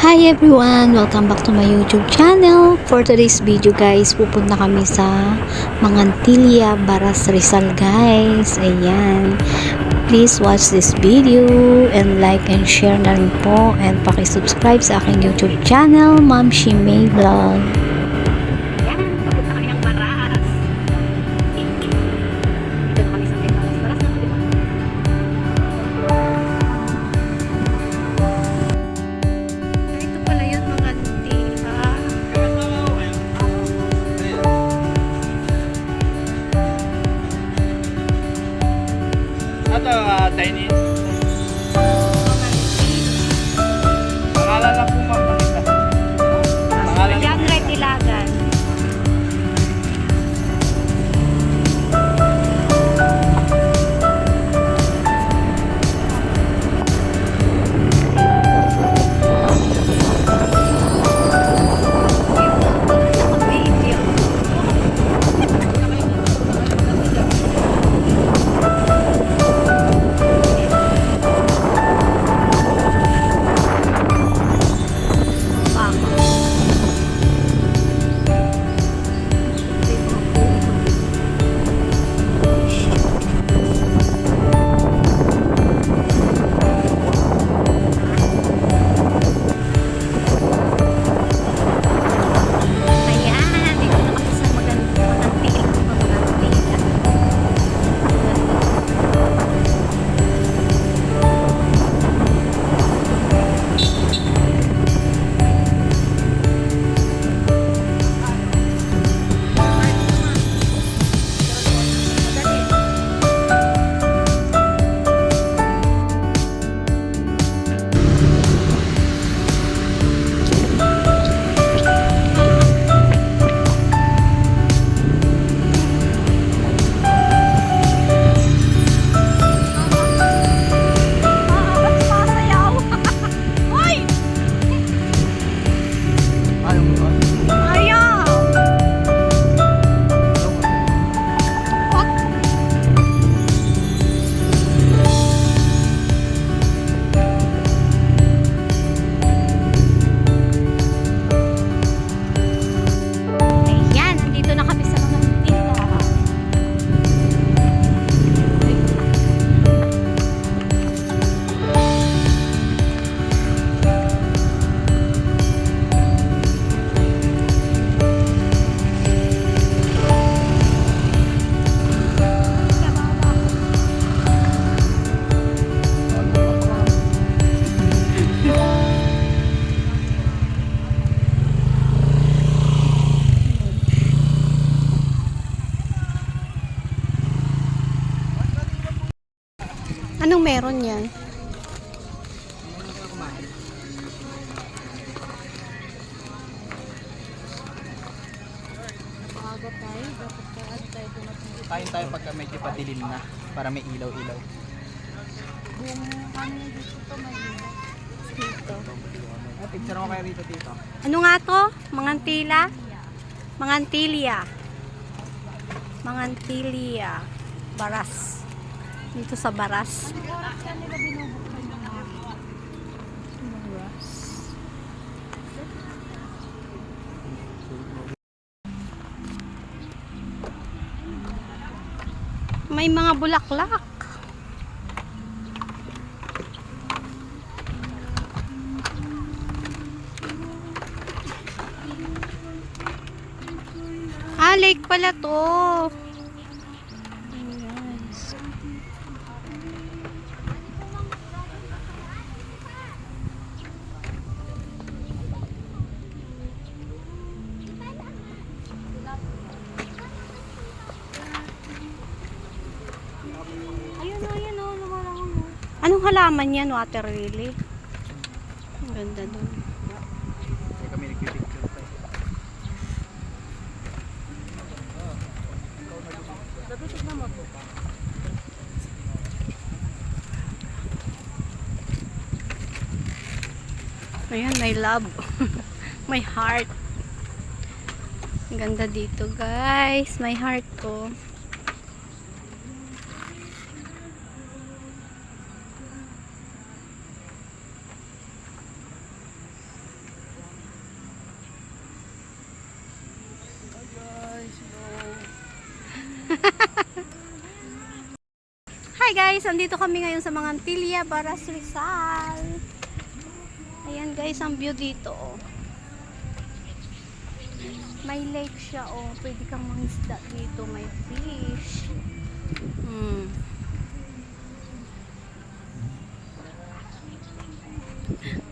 Hi everyone! Welcome back to my YouTube channel. For today's video guys, pupunta kami sa Mangantilia, Baras, Rizal guys. Ayan. Please watch this video and like and share na rin po and pakisubscribe sa aking YouTube channel, Ma'am Shimay Vlog. Chinese. Pangalan lang po ma'am ng isa. Pangalan lang. Yan, Red Ilagan. Anong meron yan? Kain tayo pagka medyo padilim na para may ilaw-ilaw. Dito. Picture mo kayo rito dito. Ano nga to? Mangantila? Mangantilia. Mangantilia. Baras. Dito sa Baras. May mga bulaklak. Ah, lake pala to. Ayun o, lumalangon o. Anong halaman yan? Water lily. Ang ganda dun. Kaya kami nagpipicture tayo. Ayan, may love. May heart. Ang ganda dito, guys. May heart ko. Hi guys, andito kami ngayon sa mga Antilya, Baras, Rizal. Ayan guys, ang view dito. Oh. May lake siya, oh. Pwede kang mangisda dito, may fish.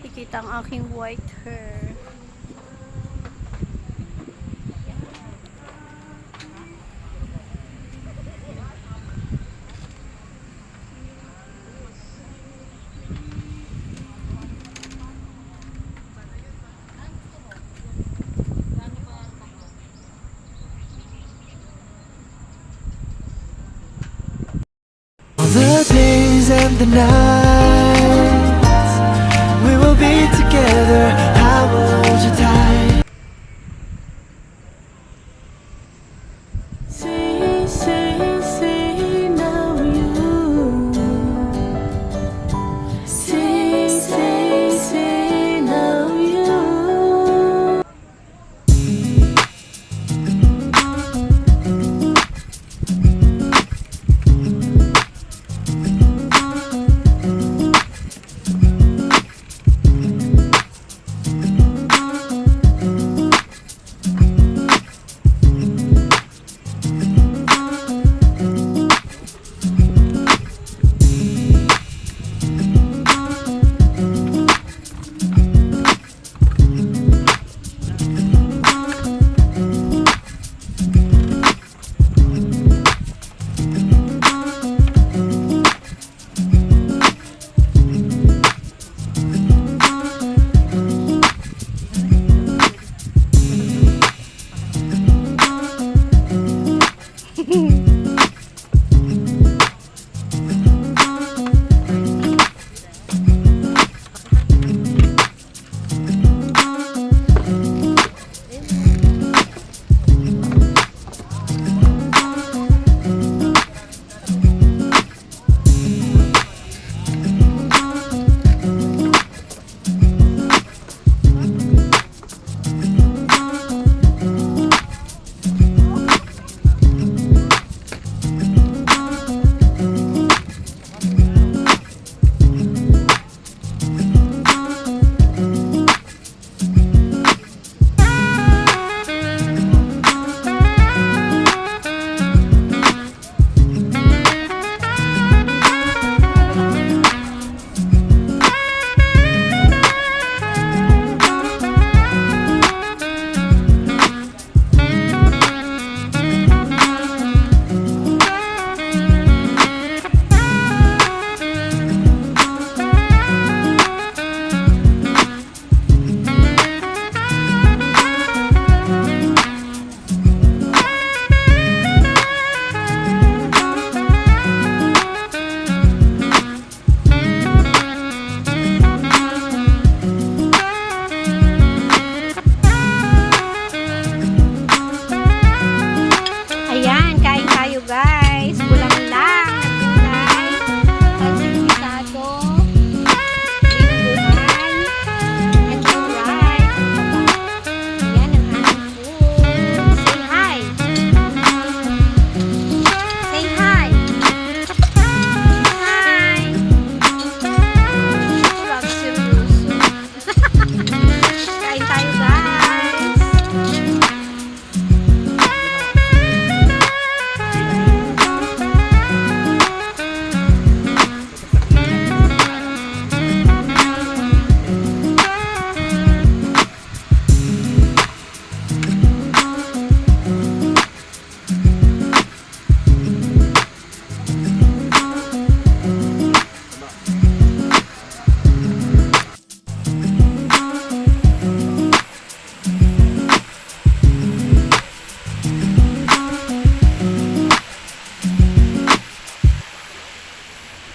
Ikita ang aking white hair. The days and the nights we will be together. I will hold you tight. See now you. See now you.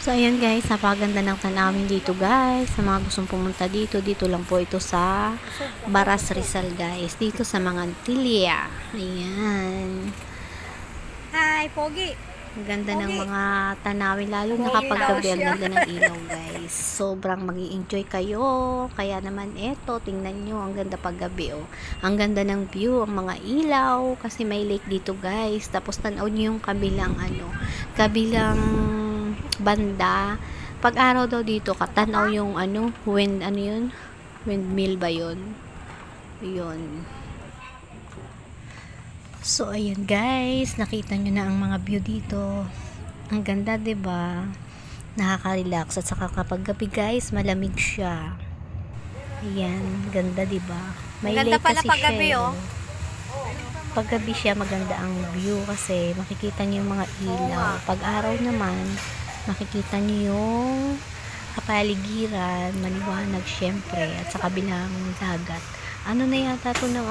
So ayan guys, napakaganda ng tanawin dito guys. Sa mga gustong pumunta dito, dito lang po ito sa Baras Rizal guys. Dito sa mga Antilya. Ayan. Hi, Pogi. Ang ganda ng mga tanawin, lalo na kapag gabi, ang ganda ng ilaw guys. Sobrang mag-i-enjoy kayo. Kaya naman eto, tingnan nyo, ang ganda pag gabi oh. Ang ganda ng view, ang mga ilaw, kasi may lake dito guys. Tapos tanaw nyo yung kabilang banda. Pag araw daw dito, katanaw yung windmill ba yun? Yun. So, ayan guys, nakita nyo na ang mga view dito. Ang ganda, 'di ba? Nakaka-relax at saka kapag gabi guys, malamig siya. Ayan, ganda 'di ba? May Ganda lake pala kasi pag siya, gabi, oh. Pag gabi siya, maganda ang view kasi makikita niyo yung mga ilaw. Pag araw naman, makikita niyo yung kapaligiran, maliwanag syempre, at sa kabilang dagat. Ano na yata to ng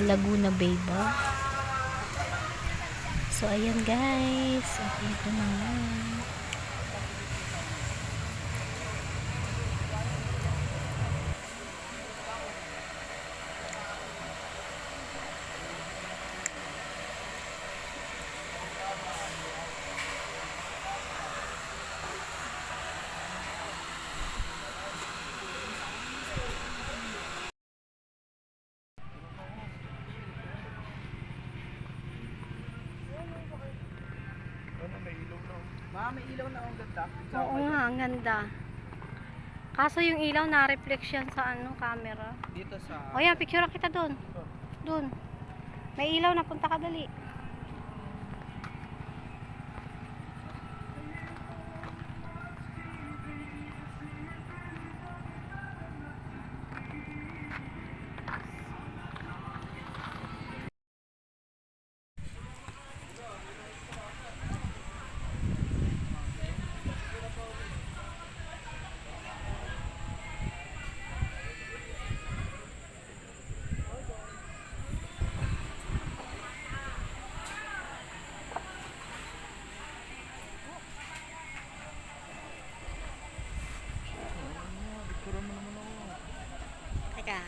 Laguna Bay ba? So, ayan guys. Okay, ito na nga. May ilaw na ang ganda. Oo nga, ang ganda. Kaso yung ilaw na-reflect yan sa camera. Dito sa... O yan, picture kita doon. Doon. May ilaw na, punta ka dali. Teka.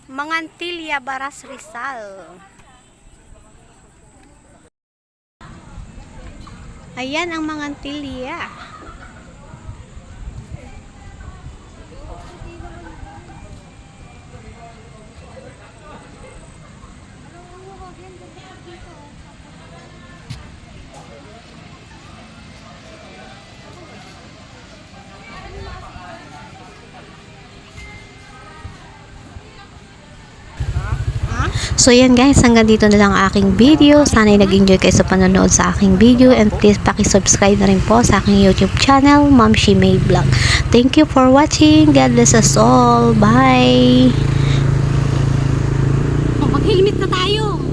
Mangantilia, Baras, Rizal. Ayan ang Mangantilia. So yan guys, hanggang dito na lang ang aking video. Sana'y nag-enjoy kayo sa panonood sa aking video, and please paki-subscribe na rin po sa aking YouTube channel, Ma'am She May Vlog. Thank you for watching. God bless us all. Bye! Mag-helmet na tayo.